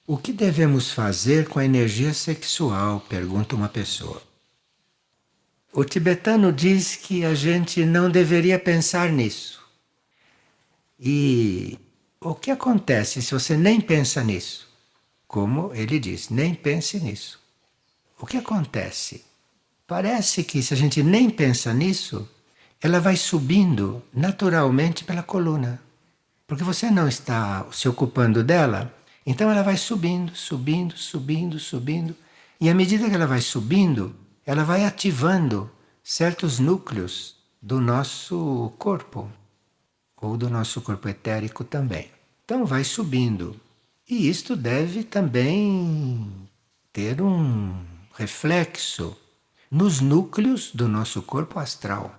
O que devemos fazer com a energia sexual? Pergunta uma pessoa. O tibetano diz que a gente não deveria pensar nisso. E o que acontece se você nem pensa nisso? Como ele diz, nem pense nisso. O que acontece? Parece que se a gente nem pensa nisso, ela vai subindo naturalmente pela coluna. Porque você não está se ocupando dela, então ela vai subindo, subindo, subindo, subindo. E à medida que ela vai subindo, ela vai ativando certos núcleos do nosso corpo, ou do nosso corpo etérico também. Então vai subindo. E isto deve também ter um reflexo nos núcleos do nosso corpo astral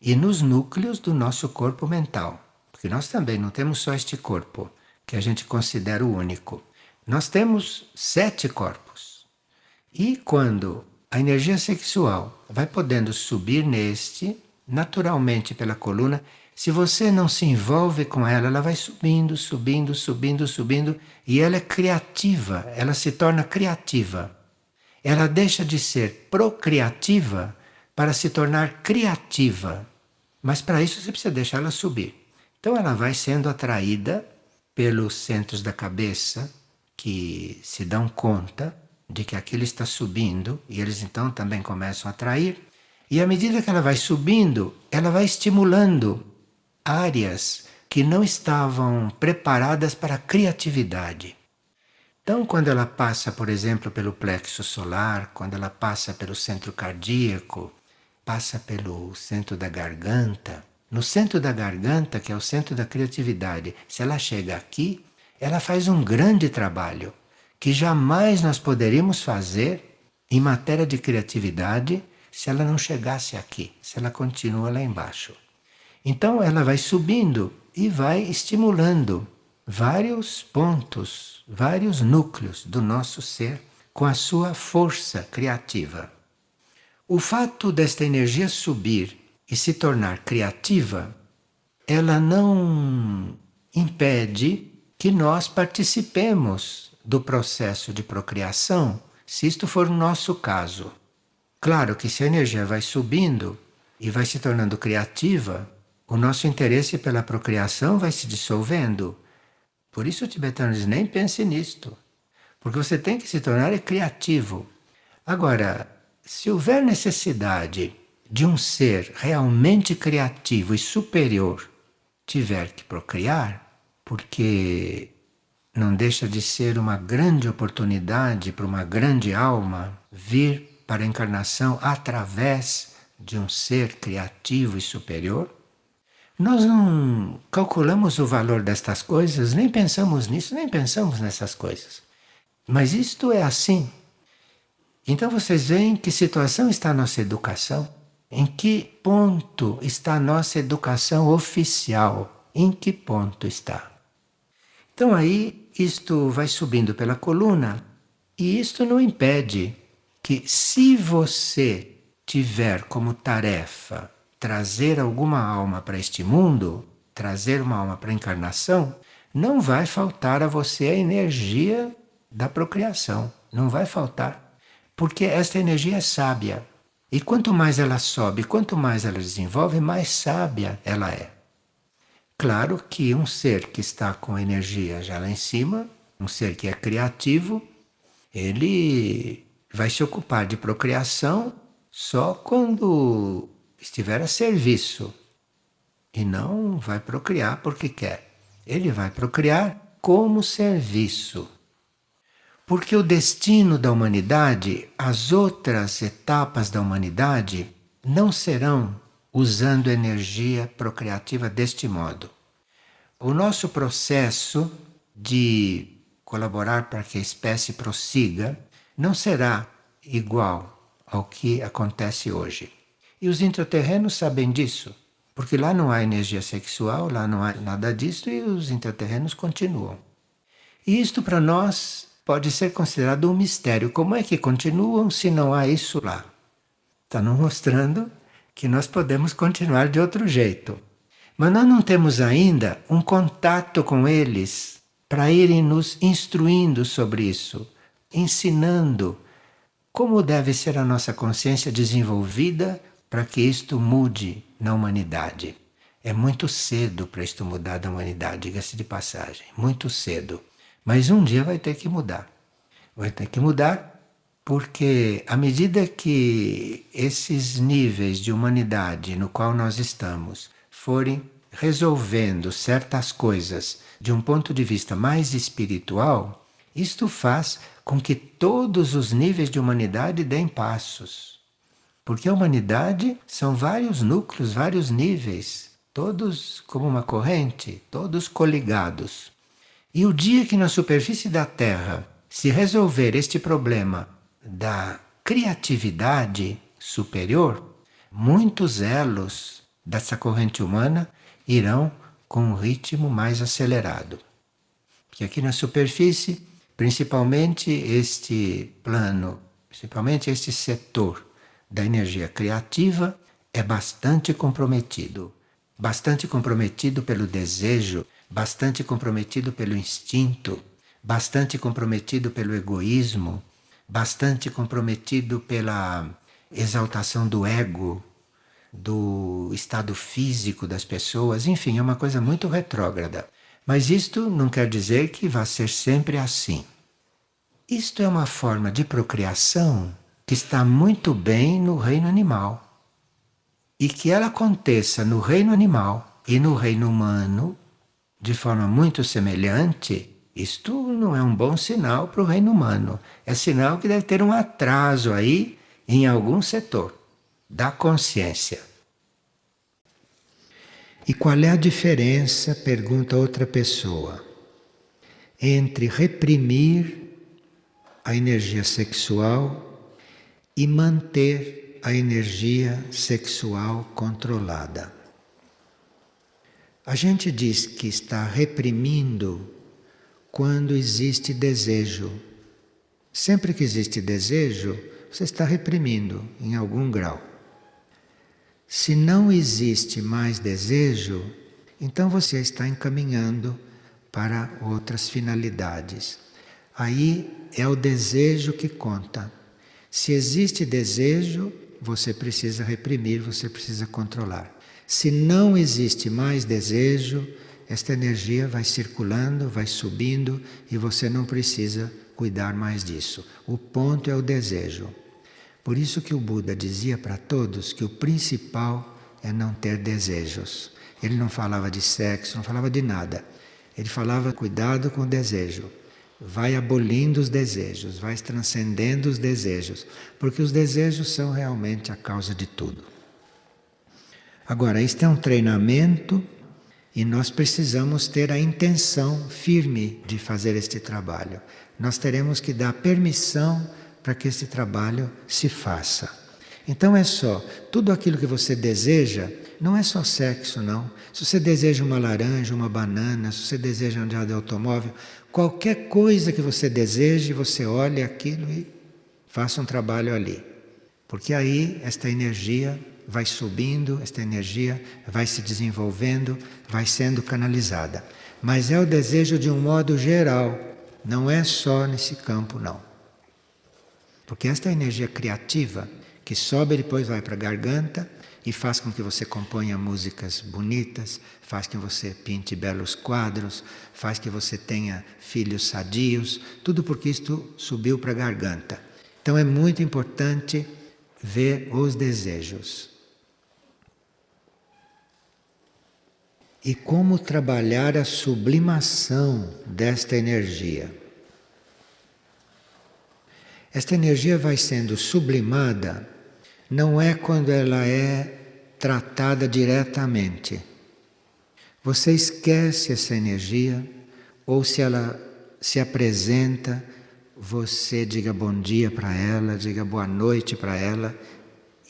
e nos núcleos do nosso corpo mental. Porque nós também não temos só este corpo, que a gente considera o único. Nós temos 7 corpos. E quando a energia sexual vai podendo subir neste, naturalmente pela coluna, se você não se envolve com ela, ela vai subindo, subindo, subindo, subindo, e ela é criativa, ela se torna criativa. Ela deixa de ser procriativa para se tornar criativa. Mas para isso você precisa deixar ela subir. Então ela vai sendo atraída pelos centros da cabeça que se dão conta de que aquilo está subindo e eles então também começam a atrair. E à medida que ela vai subindo, ela vai estimulando áreas que não estavam preparadas para a criatividade. Então, quando ela passa, por exemplo, pelo plexo solar, quando ela passa pelo centro cardíaco, passa pelo centro da garganta, no centro da garganta, que é o centro da criatividade, se ela chega aqui, ela faz um grande trabalho que jamais nós poderíamos fazer em matéria de criatividade se ela não chegasse aqui, se ela continua lá embaixo. Então ela vai subindo e vai estimulando vários pontos, vários núcleos do nosso ser com a sua força criativa. O fato desta energia subir e se tornar criativa, ela não impede que nós participemos do processo de procriação, se isto for o nosso caso. Claro que se a energia vai subindo e vai se tornando criativa, o nosso interesse pela procriação vai se dissolvendo. Por isso o tibetano diz, nem pense nisto, porque você tem que se tornar criativo. Agora, se houver necessidade de um ser realmente criativo e superior tiver que procriar, porque não deixa de ser uma grande oportunidade para uma grande alma vir para a encarnação através de um ser criativo e superior, nós não calculamos o valor destas coisas, nem pensamos nisso, nem pensamos nessas coisas. Mas isto é assim. Então vocês veem que situação está a nossa educação, em que ponto está a nossa educação oficial, em que ponto está. Então aí isto vai subindo pela coluna e isto não impede que se você tiver como tarefa trazer alguma alma para este mundo, trazer uma alma para a encarnação, não vai faltar a você a energia da procriação, não vai faltar. Porque esta energia é sábia. E quanto mais ela sobe, quanto mais ela desenvolve, mais sábia ela é. Claro que um ser que está com energia já lá em cima, um ser que é criativo, ele vai se ocupar de procriação só quando estiver a serviço. E não vai procriar porque quer. Ele vai procriar como serviço. Porque o destino da humanidade, as outras etapas da humanidade, não serão usando energia procriativa deste modo. O nosso processo de colaborar para que a espécie prossiga não será igual ao que acontece hoje. E os intraterrenos sabem disso, porque lá não há energia sexual, lá não há nada disso e os intraterrenos continuam. E isto para nós pode ser considerado um mistério. Como é que continuam se não há isso lá? Está nos mostrando que nós podemos continuar de outro jeito. Mas nós não temos ainda um contato com eles para irem nos instruindo sobre isso, ensinando como deve ser a nossa consciência desenvolvida para que isto mude na humanidade. É muito cedo para isto mudar na humanidade, diga-se de passagem, muito cedo. Mas um dia vai ter que mudar. Vai ter que mudar porque à medida que esses níveis de humanidade no qual nós estamos forem resolvendo certas coisas de um ponto de vista mais espiritual, isto faz com que todos os níveis de humanidade deem passos. Porque a humanidade são vários núcleos, vários níveis, todos como uma corrente, todos coligados. E o dia que na superfície da Terra se resolver este problema da criatividade superior, muitos elos dessa corrente humana irão com um ritmo mais acelerado. Porque aqui na superfície, principalmente este plano, principalmente este setor da energia criativa é bastante comprometido. Bastante comprometido pelo desejo, bastante comprometido pelo instinto, bastante comprometido pelo egoísmo, bastante comprometido pela exaltação do ego, do estado físico das pessoas, enfim, é uma coisa muito retrógrada. Mas isto não quer dizer que vá ser sempre assim. Isto é uma forma de procriação que está muito bem no reino animal. E que ela aconteça no reino animal e no reino humano de forma muito semelhante, isto não é um bom sinal para o reino humano. É sinal que deve ter um atraso aí em algum setor da consciência. E qual é a diferença, pergunta outra pessoa, entre reprimir a energia sexual e manter a energia sexual controlada? A gente diz que está reprimindo quando existe desejo. Sempre que existe desejo, você está reprimindo em algum grau. Se não existe mais desejo, então você está encaminhando para outras finalidades. Aí é o desejo que conta. Se existe desejo, você precisa reprimir, você precisa controlar. Se não existe mais desejo, esta energia vai circulando, vai subindo e você não precisa cuidar mais disso. O ponto é o desejo. Por isso que o Buda dizia para todos que o principal é não ter desejos. Ele não falava de sexo, não falava de nada. Ele falava cuidado com o desejo. Vai abolindo os desejos, vai transcendendo os desejos, porque os desejos são realmente a causa de tudo. Agora, isto é um treinamento e nós precisamos ter a intenção firme de fazer este trabalho. Nós teremos que dar permissão para que este trabalho se faça. Então é só, tudo aquilo que você deseja, não é só sexo não. Se você deseja uma laranja, uma banana, se você deseja andar de automóvel, qualquer coisa que você deseje, você olha aquilo e faça um trabalho ali. Porque aí esta energia vai subindo, esta energia vai se desenvolvendo, vai sendo canalizada. Mas é o desejo de um modo geral, não é só nesse campo não. Porque esta energia criativa que sobe e depois vai para a garganta e faz com que você componha músicas bonitas, faz com que você pinte belos quadros, faz que você tenha filhos sadios, tudo porque isto subiu para a garganta. Então é muito importante ver os desejos. E como trabalhar a sublimação desta energia. Esta energia vai sendo sublimada, não é quando ela é tratada diretamente. Você esquece essa energia, ou se ela se apresenta, você diga bom dia para ela, diga boa noite para ela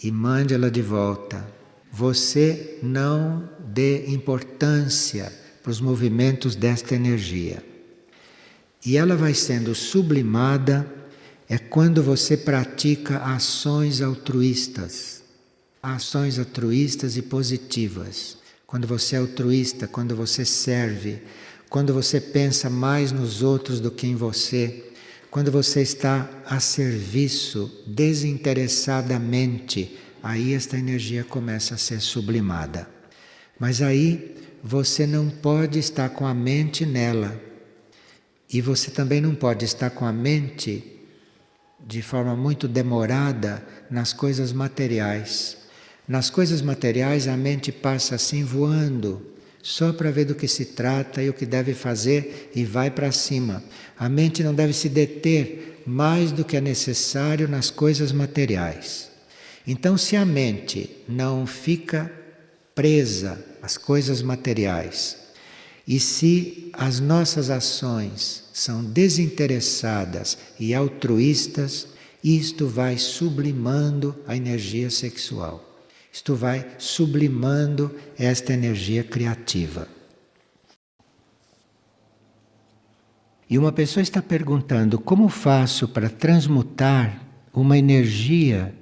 e mande ela de volta. Você não dê importância para os movimentos desta energia. E ela vai sendo sublimada é quando você pratica ações altruístas e positivas. Quando você é altruísta, quando você serve, quando você pensa mais nos outros do que em você, quando você está a serviço desinteressadamente, aí esta energia começa a ser sublimada. Mas aí você não pode estar com a mente nela. E você também não pode estar com a mente de forma muito demorada nas coisas materiais. Nas coisas materiais a mente passa assim voando, só para ver do que se trata e o que deve fazer e vai para cima. A mente não deve se deter mais do que é necessário nas coisas materiais. Então, se a mente não fica presa às coisas materiais, e se as nossas ações são desinteressadas e altruístas, isto vai sublimando a energia sexual. Isto vai sublimando esta energia criativa. E uma pessoa está perguntando: como faço para transmutar uma energia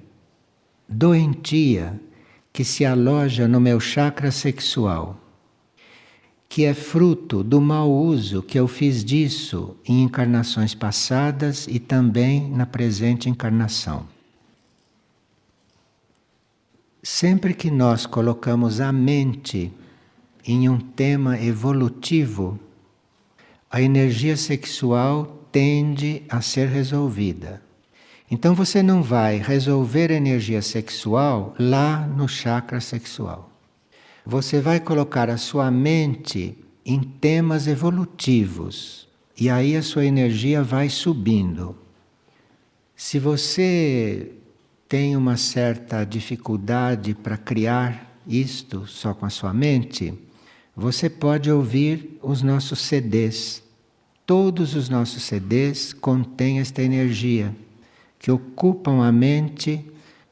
doentia que se aloja no meu chakra sexual, que é fruto do mau uso que eu fiz disso em encarnações passadas e também na presente encarnação? Sempre que nós colocamos a mente em um tema evolutivo, a energia sexual tende a ser resolvida. Então você não vai resolver a energia sexual lá no chakra sexual. Você vai colocar a sua mente em temas evolutivos e aí a sua energia vai subindo. Se você tem uma certa dificuldade para criar isto só com a sua mente, você pode ouvir os nossos CDs. Todos os nossos CDs contêm esta energia, que ocupam a mente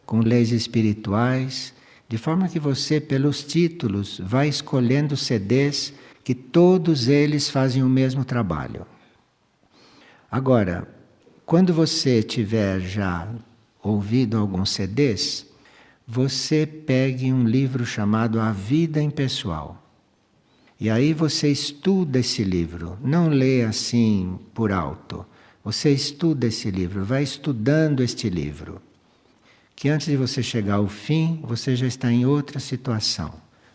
com leis espirituais, de forma que você, pelos títulos, vai escolhendo CDs que todos eles fazem o mesmo trabalho. Agora, quando você tiver já ouvido alguns CDs, você pegue um livro chamado A Vida Impessoal. E aí você estuda esse livro, não lê assim por alto. Você estuda esse livro, vai estudando este livro. Que antes de você chegar ao fim, você já está em outra situação,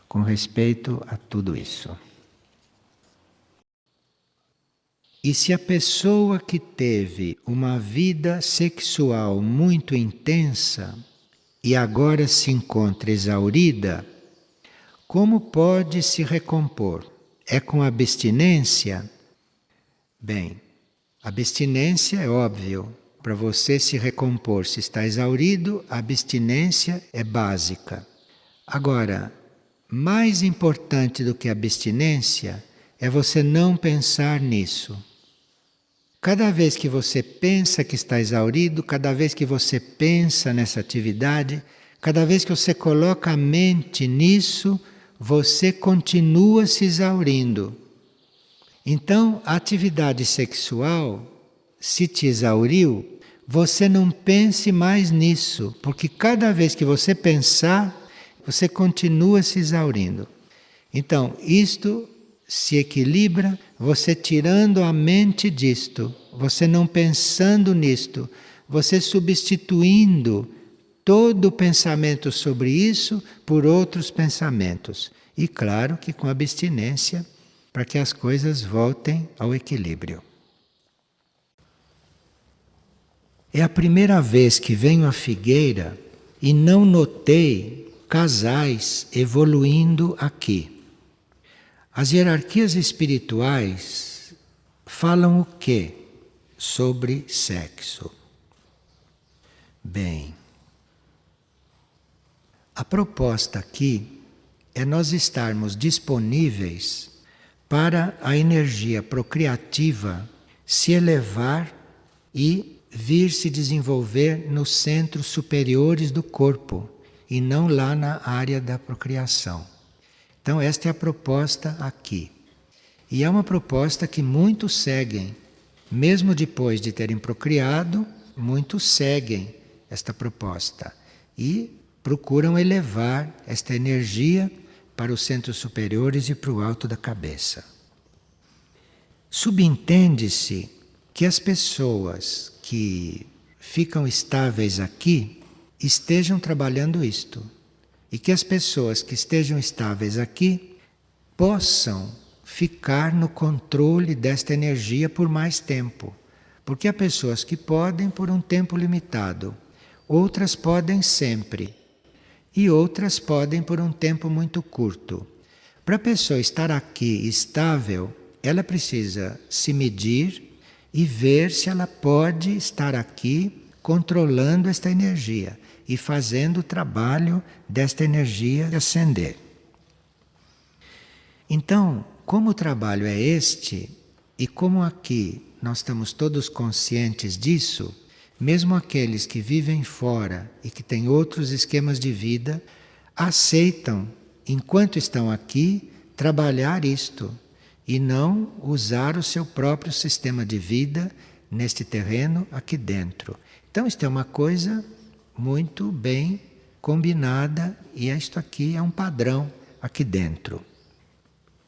com respeito a tudo isso. E se a pessoa que teve uma vida sexual muito intensa e agora se encontra exaurida, como pode se recompor? É com abstinência? Bem, abstinência é óbvio. Para você se recompor, se está exaurido, a abstinência é básica. Agora, mais importante do que a abstinência é você não pensar nisso. Cada vez que você pensa que está exaurido, cada vez que você pensa nessa atividade, cada vez que você coloca a mente nisso, você continua se exaurindo. Então, a atividade sexual, se te exauriu, você não pense mais nisso, porque cada vez que você pensar, você continua se exaurindo. Então, isto se equilibra você tirando a mente disto, você não pensando nisto, você substituindo todo o pensamento sobre isso por outros pensamentos. E claro que com abstinência, para que as coisas voltem ao equilíbrio. É a primeira vez que venho à Figueira e não notei casais evoluindo aqui. As hierarquias espirituais falam o quê sobre sexo? Bem, a proposta aqui é nós estarmos disponíveis para a energia procriativa se elevar e vir se desenvolver nos centros superiores do corpo e não lá na área da procriação. Então esta é a proposta aqui. E é uma proposta que muitos seguem. Mesmo depois de terem procriado, muitos seguem esta proposta e procuram elevar esta energia para os centros superiores e para o alto da cabeça. Subentende-se que as pessoas que ficam estáveis aqui estejam trabalhando isto. E que as pessoas que estejam estáveis aqui possam ficar no controle desta energia por mais tempo. Porque há pessoas que podem por um tempo limitado, outras podem sempre, e outras podem por um tempo muito curto. Para a pessoa estar aqui estável, ela precisa se medir e ver se ela pode estar aqui controlando esta energia e fazendo o trabalho desta energia ascender. Então, como o trabalho é este, e como aqui nós estamos todos conscientes disso, mesmo aqueles que vivem fora e que têm outros esquemas de vida, aceitam, enquanto estão aqui, trabalhar isto e não usar o seu próprio sistema de vida neste terreno aqui dentro. Então, isto é uma coisa muito bem combinada e isto aqui é um padrão aqui dentro.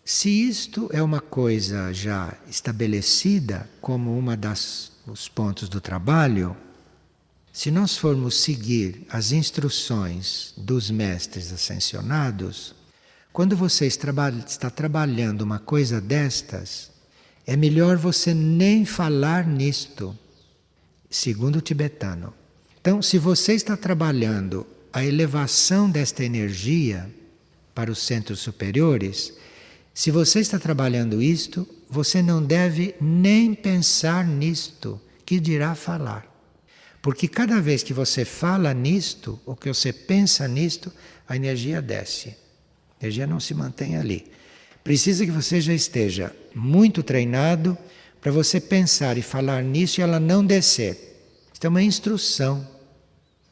Se isto é uma coisa já estabelecida como uma dos pontos do trabalho, se nós formos seguir as instruções dos mestres ascensionados, quando você está trabalhando uma coisa destas, é melhor você nem falar nisto, segundo o tibetano. Então, se você está trabalhando a elevação desta energia para os centros superiores, se você está trabalhando isto, você não deve nem pensar nisto, que dirá falar. Porque cada vez que você fala nisto, ou que você pensa nisto, a energia desce. A energia não se mantém ali. Precisa que você já esteja muito treinado para você pensar e falar nisso e ela não descer. Isto é uma instrução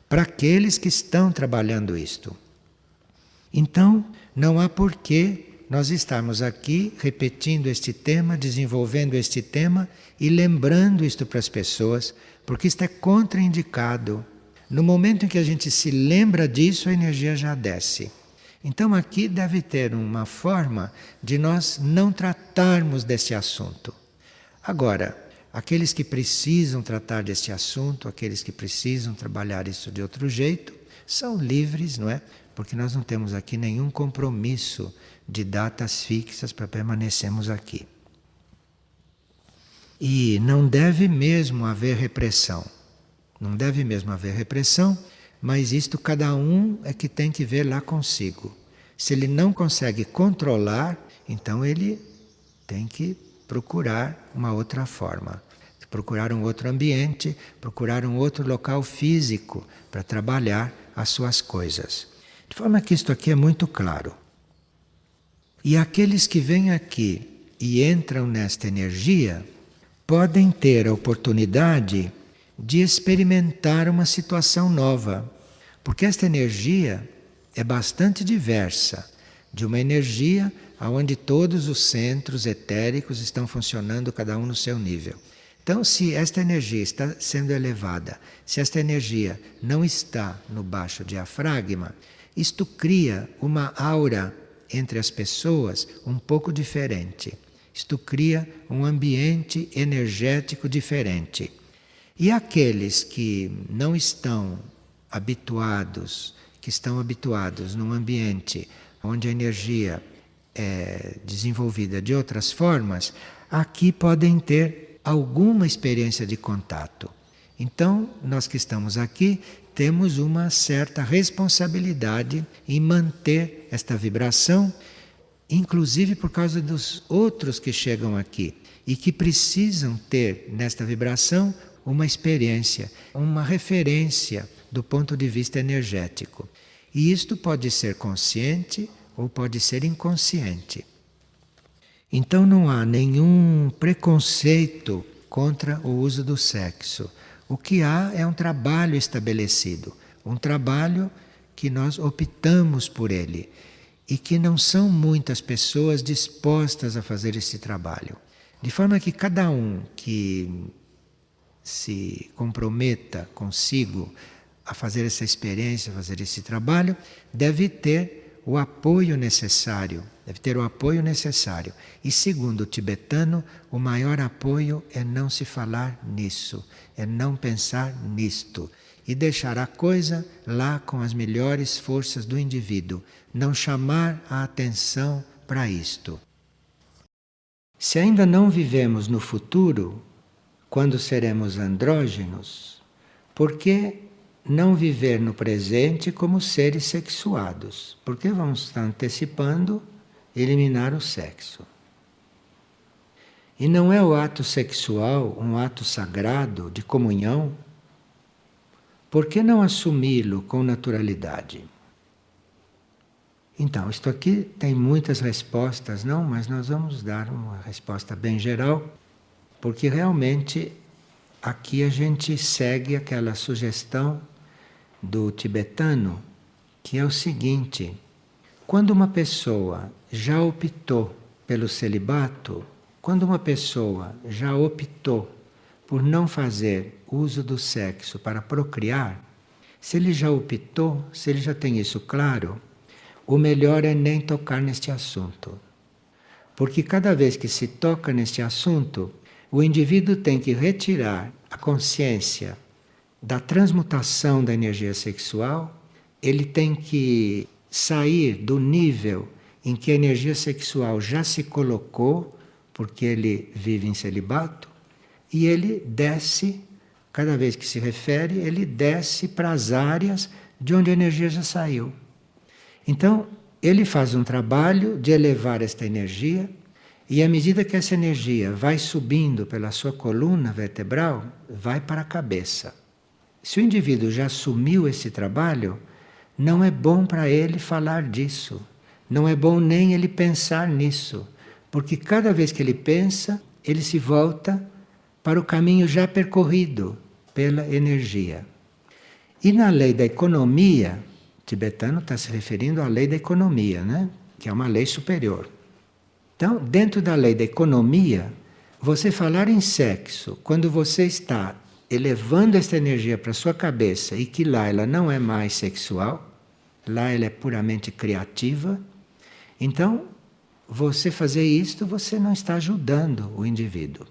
para aqueles que estão trabalhando isto. Então, não há porquê nós estarmos aqui repetindo este tema, desenvolvendo este tema e lembrando isto para as pessoas, porque isto é contraindicado. No momento em que a gente se lembra disso, a energia já desce. Então aqui deve ter uma forma de nós não tratarmos desse assunto. Agora, aqueles que precisam tratar desse assunto, aqueles que precisam trabalhar isso de outro jeito, são livres, não é? Porque nós não temos aqui nenhum compromisso de datas fixas para permanecermos aqui. E não deve mesmo haver repressão. Não deve mesmo haver repressão, mas isto cada um é que tem que ver lá consigo. Se ele não consegue controlar, então ele tem que procurar uma outra forma. Procurar um outro ambiente, procurar um outro local físico para trabalhar as suas coisas. De forma que isto aqui é muito claro. E aqueles que vêm aqui e entram nesta energia podem ter a oportunidade de experimentar uma situação nova, porque esta energia é bastante diversa de uma energia onde todos os centros etéricos estão funcionando cada um no seu nível. Então, se esta energia está sendo elevada, se esta energia não está no baixo diafragma, isto cria uma aura entre as pessoas um pouco diferente. Isto cria um ambiente energético diferente. E aqueles que não estão habituados, que estão habituados num ambiente onde a energia é desenvolvida de outras formas, aqui podem ter alguma experiência de contato. Então, nós que estamos aqui temos uma certa responsabilidade em manter esta vibração, inclusive por causa dos outros que chegam aqui e que precisam ter nesta vibração uma experiência, uma referência do ponto de vista energético. E isto pode ser consciente ou pode ser inconsciente. Então não há nenhum preconceito contra o uso do sexo. O que há é um trabalho estabelecido, um trabalho que nós optamos por ele e que não são muitas pessoas dispostas a fazer esse trabalho. De forma que cada um que se comprometa consigo a fazer essa experiência, a fazer esse trabalho, deve ter o apoio necessário deve ter o apoio necessário. E segundo o tibetano, o maior apoio é não se falar nisso, é não pensar nisto. E deixar a coisa lá com as melhores forças do indivíduo, não chamar a atenção para isto. Se ainda não vivemos no futuro, quando seremos andrógenos, por que não viver no presente como seres sexuados? Por que vamos estar antecipando eliminar o sexo? E não é o ato sexual um ato sagrado de comunhão? Por que não assumi-lo com naturalidade? Então, isto aqui tem muitas respostas, não, mas nós vamos dar uma resposta bem geral, porque realmente aqui a gente segue aquela sugestão do tibetano, que é o seguinte: quando uma pessoa já optou pelo celibato, quando uma pessoa já optou por não fazer uso do sexo para procriar, se ele já optou, se ele já tem isso claro, o melhor é nem tocar neste assunto. Porque cada vez que se toca neste assunto, o indivíduo tem que retirar a consciência da transmutação da energia sexual, ele tem que sair do nível em que a energia sexual já se colocou, porque ele vive em celibato, e ele desce, cada vez que se refere, ele desce para as áreas de onde a energia já saiu. Então, ele faz um trabalho de elevar esta energia, e à medida que essa energia vai subindo pela sua coluna vertebral, vai para a cabeça. Se o indivíduo já assumiu esse trabalho, não é bom para ele falar disso. Não é bom nem ele pensar nisso. Porque cada vez que ele pensa, ele se volta para o caminho já percorrido pela energia. E na lei da economia, o tibetano está se referindo à lei da economia, né? Que é uma lei superior. Então, dentro da lei da economia, você falar em sexo, quando você está elevando esta energia para a sua cabeça e que lá ela não é mais sexual, lá ela é puramente criativa, então, você fazer isto, você não está ajudando o indivíduo.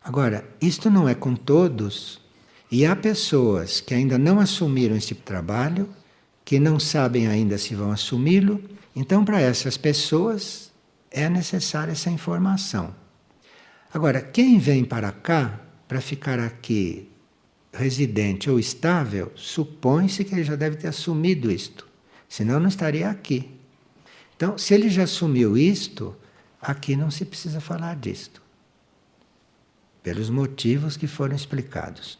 Agora, isto não é com todos, e há pessoas que ainda não assumiram esse trabalho, que não sabem ainda se vão assumi-lo, então para essas pessoas é necessária essa informação. Agora, quem vem para cá, para ficar aqui residente ou estável, supõe-se que ele já deve ter assumido isto, senão não estaria aqui. Então, se ele já assumiu isto, aqui não se precisa falar disto, pelos motivos que foram explicados.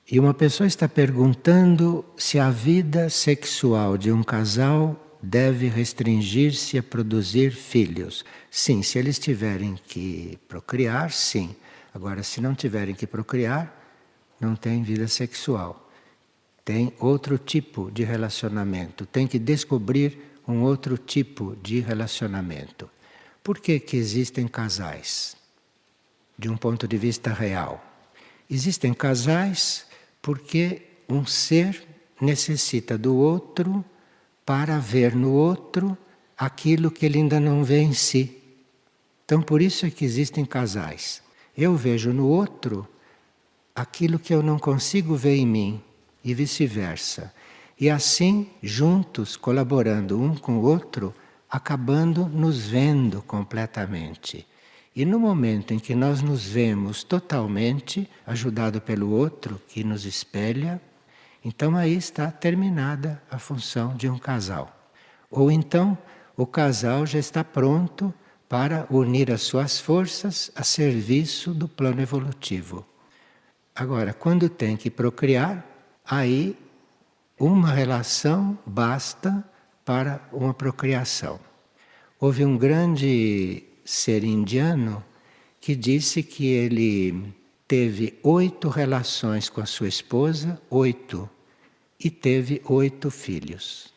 E uma pessoa está perguntando se a vida sexual de um casal deve restringir-se a produzir filhos. Sim, se eles tiverem que procriar, sim. Agora, se não tiverem que procriar, não tem vida sexual. Tem outro tipo de relacionamento. Tem que descobrir um outro tipo de relacionamento. Por que que existem casais? De um ponto de vista real. Existem casais porque um ser necessita do outro para ver no outro aquilo que ele ainda não vê em si. Então, por isso é que existem casais. Eu vejo no outro aquilo que eu não consigo ver em mim, e vice-versa. E assim, juntos, colaborando um com o outro, acabando nos vendo completamente. E no momento em que nós nos vemos totalmente, ajudado pelo outro que nos espelha, então aí está terminada a função de um casal. Ou então, o casal já está pronto para unir as suas forças a serviço do plano evolutivo. Agora, quando tem que procriar, aí uma relação basta para uma procriação. Houve um grande ser indiano que disse que ele teve 8 relações com a sua esposa, 8, e teve 8 filhos.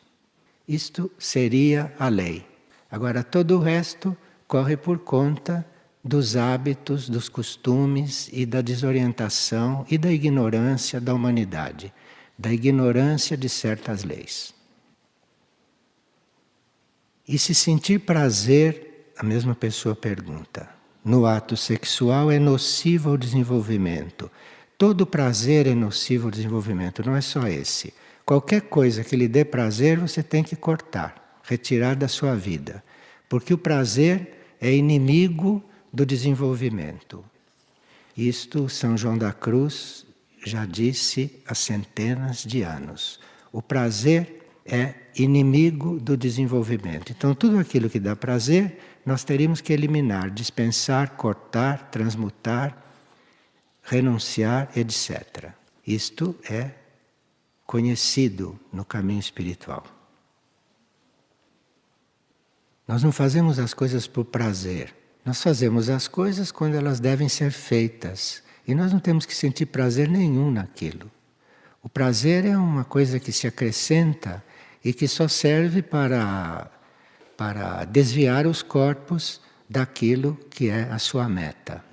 Isto seria a lei. Agora, todo o resto corre por conta dos hábitos, dos costumes e da desorientação e da ignorância da humanidade, da ignorância de certas leis. E se sentir prazer, a mesma pessoa pergunta, no ato sexual é nocivo ao desenvolvimento. Todo prazer é nocivo ao desenvolvimento, não é só esse. Qualquer coisa que lhe dê prazer, você tem que cortar, retirar da sua vida. Porque o prazer é inimigo do desenvolvimento. Isto São João da Cruz já disse há centenas de anos. O prazer é inimigo do desenvolvimento. Então, tudo aquilo que dá prazer, nós teríamos que eliminar, dispensar, cortar, transmutar, renunciar, etc. Isto é conhecido no caminho espiritual. Nós não fazemos as coisas por prazer. Nós fazemos as coisas quando elas devem ser feitas. E nós não temos que sentir prazer nenhum naquilo. O prazer é uma coisa que se acrescenta e que só serve para desviar os corpos daquilo que é a sua meta.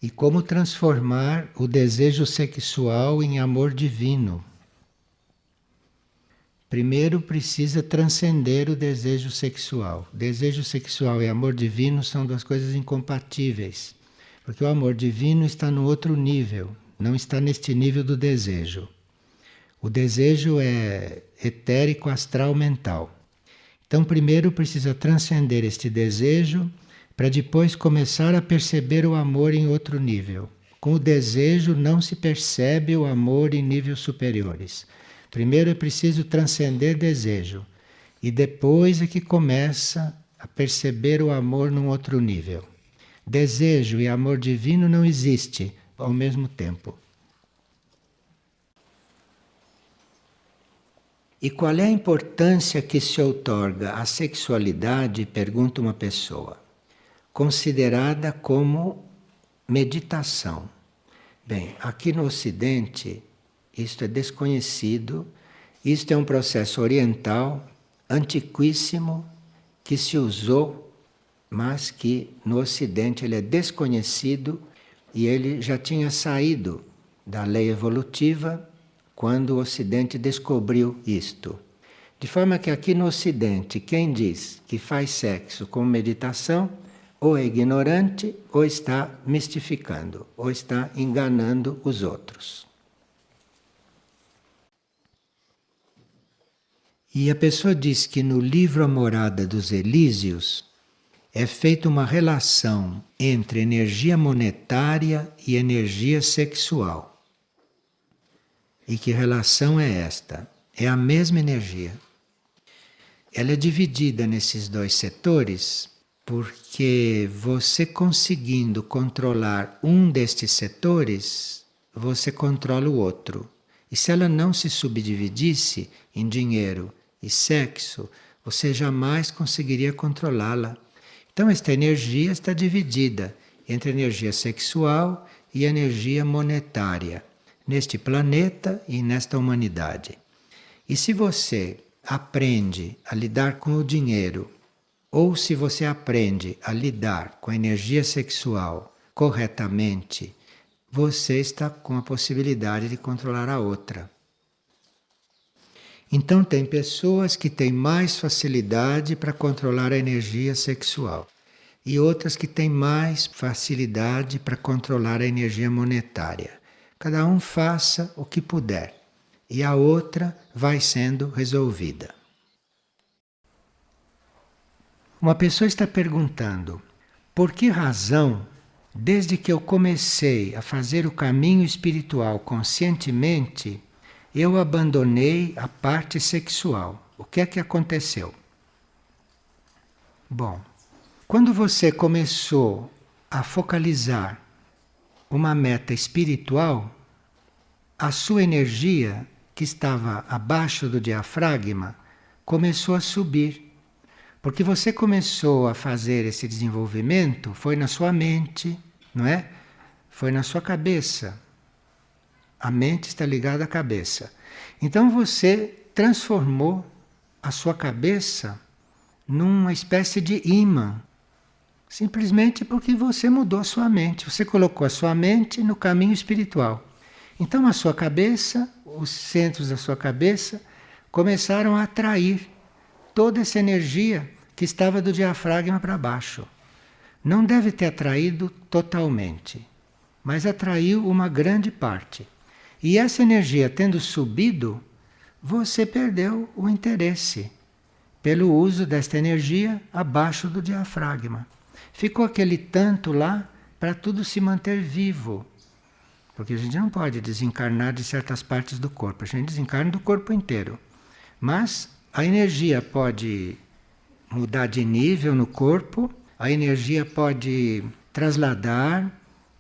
E como transformar o desejo sexual em amor divino? Primeiro precisa transcender o desejo sexual. Desejo sexual e amor divino são duas coisas incompatíveis. Porque o amor divino está no outro nível, não está neste nível do desejo. O desejo é etérico, astral, mental. Então, primeiro precisa transcender este desejo para depois começar a perceber o amor em outro nível. Com o desejo não se percebe o amor em níveis superiores. Primeiro é preciso transcender desejo e depois é que começa a perceber o amor num outro nível. Desejo e amor divino não existe ao mesmo tempo. E qual é a importância que se outorga à sexualidade, pergunta uma pessoa, considerada como meditação? Bem, aqui no Ocidente, isto é desconhecido, isto é um processo oriental, antiquíssimo, que se usou, mas que no Ocidente ele é desconhecido e ele já tinha saído da lei evolutiva quando o Ocidente descobriu isto. De forma que aqui no Ocidente, quem diz que faz sexo com meditação, ou é ignorante, ou está mistificando, ou está enganando os outros. E a pessoa diz que no livro A Morada dos Elísios é feita uma relação entre energia monetária e energia sexual. E que relação é esta? É a mesma energia. Ela é dividida nesses dois setores porque você conseguindo controlar um destes setores, você controla o outro. E se ela não se subdividisse em dinheiro e sexo, você jamais conseguiria controlá-la. Então esta energia está dividida entre a energia sexual e a energia monetária, neste planeta e nesta humanidade. E se você aprende a lidar com o dinheiro, ou se você aprende a lidar com a energia sexual corretamente, você está com a possibilidade de controlar a outra. Então tem pessoas que têm mais facilidade para controlar a energia sexual e outras que têm mais facilidade para controlar a energia monetária. Cada um faça o que puder e a outra vai sendo resolvida. Uma pessoa está perguntando, por que razão, desde que eu comecei a fazer o caminho espiritual conscientemente, eu abandonei a parte sexual? O que é que aconteceu? Bom, quando você começou a focalizar uma meta espiritual, a sua energia, que estava abaixo do diafragma, começou a subir. Porque você começou a fazer esse desenvolvimento, foi na sua mente, não é? Foi na sua cabeça. A mente está ligada à cabeça. Então você transformou a sua cabeça numa espécie de imã. Simplesmente porque você mudou a sua mente. Você colocou a sua mente no caminho espiritual. Então a sua cabeça, os centros da sua cabeça, começaram a atrair toda essa energia que estava do diafragma para baixo. Não deve ter atraído totalmente, mas atraiu uma grande parte. E essa energia tendo subido, você perdeu o interesse pelo uso desta energia abaixo do diafragma. Ficou aquele tanto lá para tudo se manter vivo. Porque a gente não pode desencarnar de certas partes do corpo, a gente desencarna do corpo inteiro. Mas a energia pode mudar de nível no corpo, a energia pode trasladar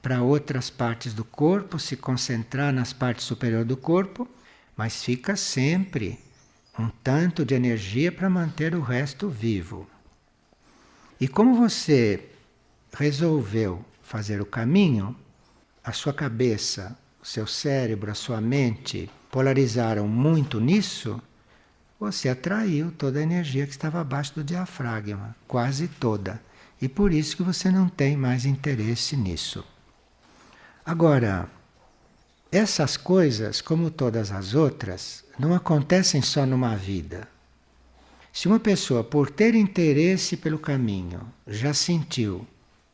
para outras partes do corpo, se concentrar nas partes superiores do corpo, mas fica sempre um tanto de energia para manter o resto vivo. E como você resolveu fazer o caminho, a sua cabeça, o seu cérebro, a sua mente polarizaram muito nisso, você atraiu toda a energia que estava abaixo do diafragma, quase toda. E por isso que você não tem mais interesse nisso. Agora, essas coisas, como todas as outras, não acontecem só numa vida. Se uma pessoa, por ter interesse pelo caminho, já sentiu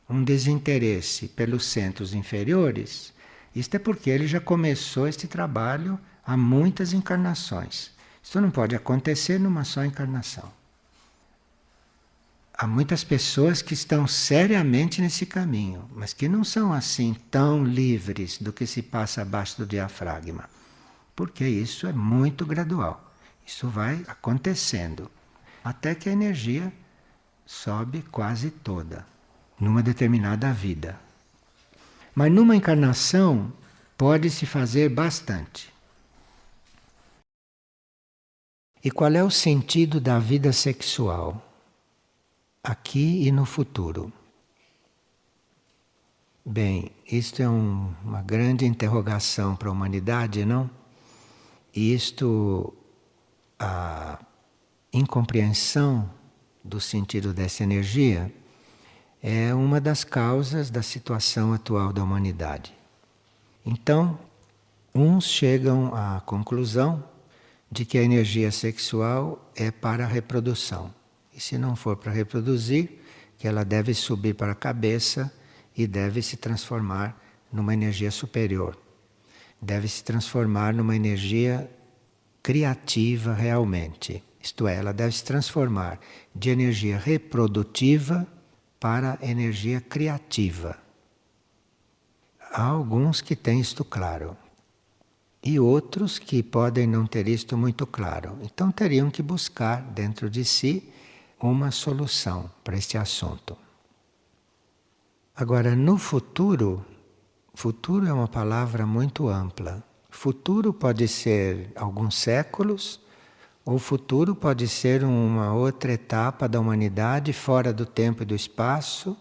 um desinteresse pelos centros inferiores, isto é porque ele já começou este trabalho há muitas encarnações. Isso não pode acontecer numa só encarnação. Há muitas pessoas que estão seriamente nesse caminho, mas que não são assim tão livres do que se passa abaixo do diafragma, porque isso é muito gradual. Isso vai acontecendo até que a energia sobe quase toda numa determinada vida. Mas numa encarnação pode-se fazer bastante. E qual é o sentido da vida sexual? Aqui e no futuro. Bem, isto é uma grande interrogação para a humanidade, não? E isto, a incompreensão do sentido dessa energia é uma das causas da situação atual da humanidade. Então, uns chegam à conclusão de que a energia sexual é para a reprodução. E se não for para reproduzir, que ela deve subir para a cabeça e deve se transformar numa energia superior. Deve se transformar numa energia criativa realmente. Isto é, ela deve se transformar de energia reprodutiva para energia criativa. Há alguns que têm isto claro. E outros que podem não ter isto muito claro. Então teriam que buscar dentro de si uma solução para este assunto. Agora, no futuro, futuro é uma palavra muito ampla. Futuro pode ser alguns séculos, ou futuro pode ser uma outra etapa da humanidade fora do tempo e do espaço.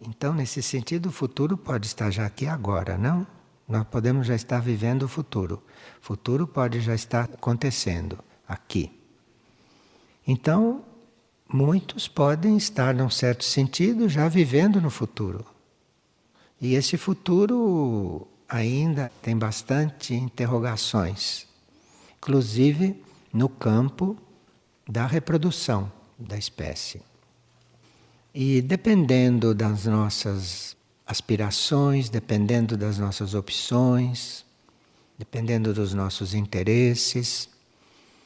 Então, nesse sentido, o futuro pode estar já aqui agora, não? Nós podemos já estar vivendo o futuro. O futuro pode já estar acontecendo aqui. Então, muitos podem estar, num certo sentido, já vivendo no futuro. E esse futuro ainda tem bastante interrogações, inclusive no campo da reprodução da espécie. E dependendo das nossas aspirações, dependendo das nossas opções, dependendo dos nossos interesses,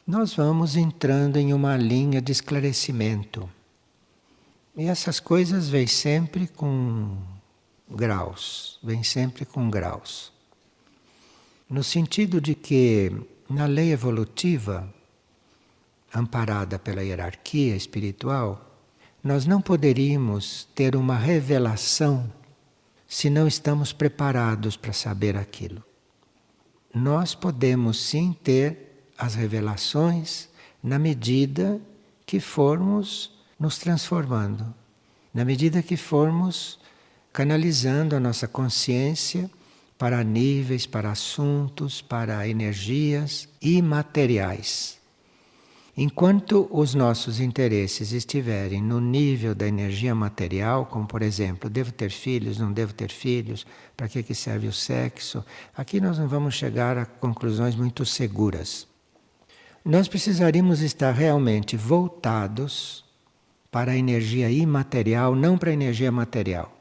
nós vamos entrando em uma linha de esclarecimento. E essas coisas vêm sempre com graus, vêm sempre com graus. No sentido de que, na lei evolutiva, amparada pela hierarquia espiritual, nós não poderíamos ter uma revelação se não estamos preparados para saber aquilo. Nós podemos sim ter as revelações na medida que formos nos transformando, na medida que formos canalizando a nossa consciência para níveis, para assuntos, para energias imateriais. Enquanto os nossos interesses estiverem no nível da energia material, como por exemplo, devo ter filhos, não devo ter filhos, para que serve o sexo, aqui nós não vamos chegar a conclusões muito seguras. nós precisaríamos estar realmente voltados para a energia imaterial, não para a energia material.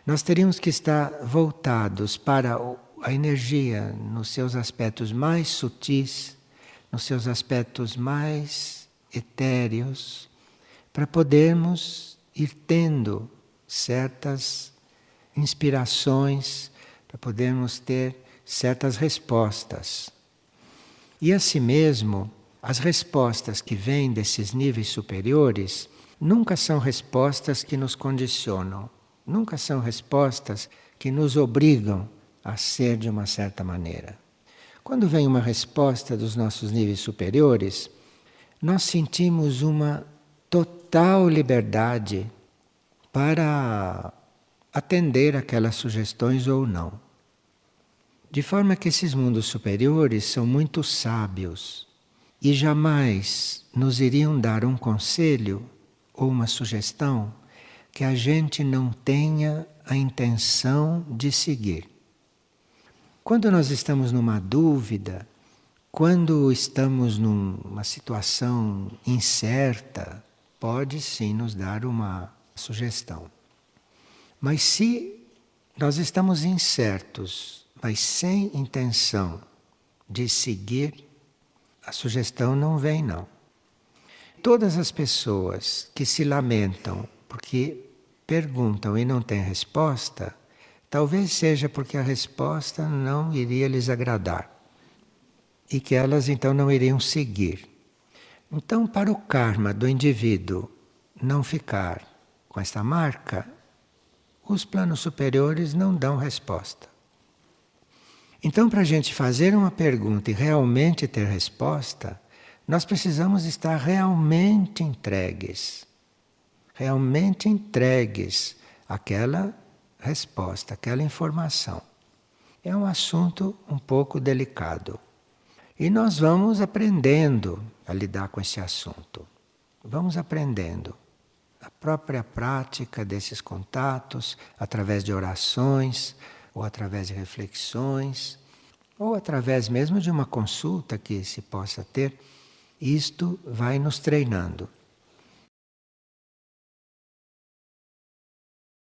Nós teríamos que estar voltados para a energia nos seus aspectos mais sutis, nos seus aspectos mais etéreos, para podermos ir tendo certas inspirações, para podermos ter certas respostas. E assim mesmo, as respostas que vêm desses níveis superiores nunca são respostas que nos condicionam, nunca são respostas que nos obrigam a ser de uma certa maneira. Quando vem uma resposta dos nossos níveis superiores, nós sentimos uma total liberdade para atender aquelas sugestões ou não. De forma que esses mundos superiores são muito sábios e jamais nos iriam dar um conselho ou uma sugestão que a gente não tenha a intenção de seguir. Quando nós estamos numa dúvida, quando estamos numa situação incerta, pode sim nos dar uma sugestão. Mas se nós estamos incertos, mas sem intenção de seguir, a sugestão não vem não. Todas as pessoas que se lamentam porque perguntam e não têm resposta, talvez seja porque a resposta não iria lhes agradar e que elas então não iriam seguir. Então, para o karma do indivíduo não ficar com esta marca, os planos superiores não dão resposta. Então, para a gente fazer uma pergunta e realmente ter resposta, nós precisamos estar realmente entregues àquela resposta, àquela informação. É um assunto um pouco delicado. E nós vamos aprendendo a lidar com esse assunto. Vamos aprendendo. A própria prática desses contatos, através de orações, ou através de reflexões, ou através mesmo de uma consulta que se possa ter, isto vai nos treinando.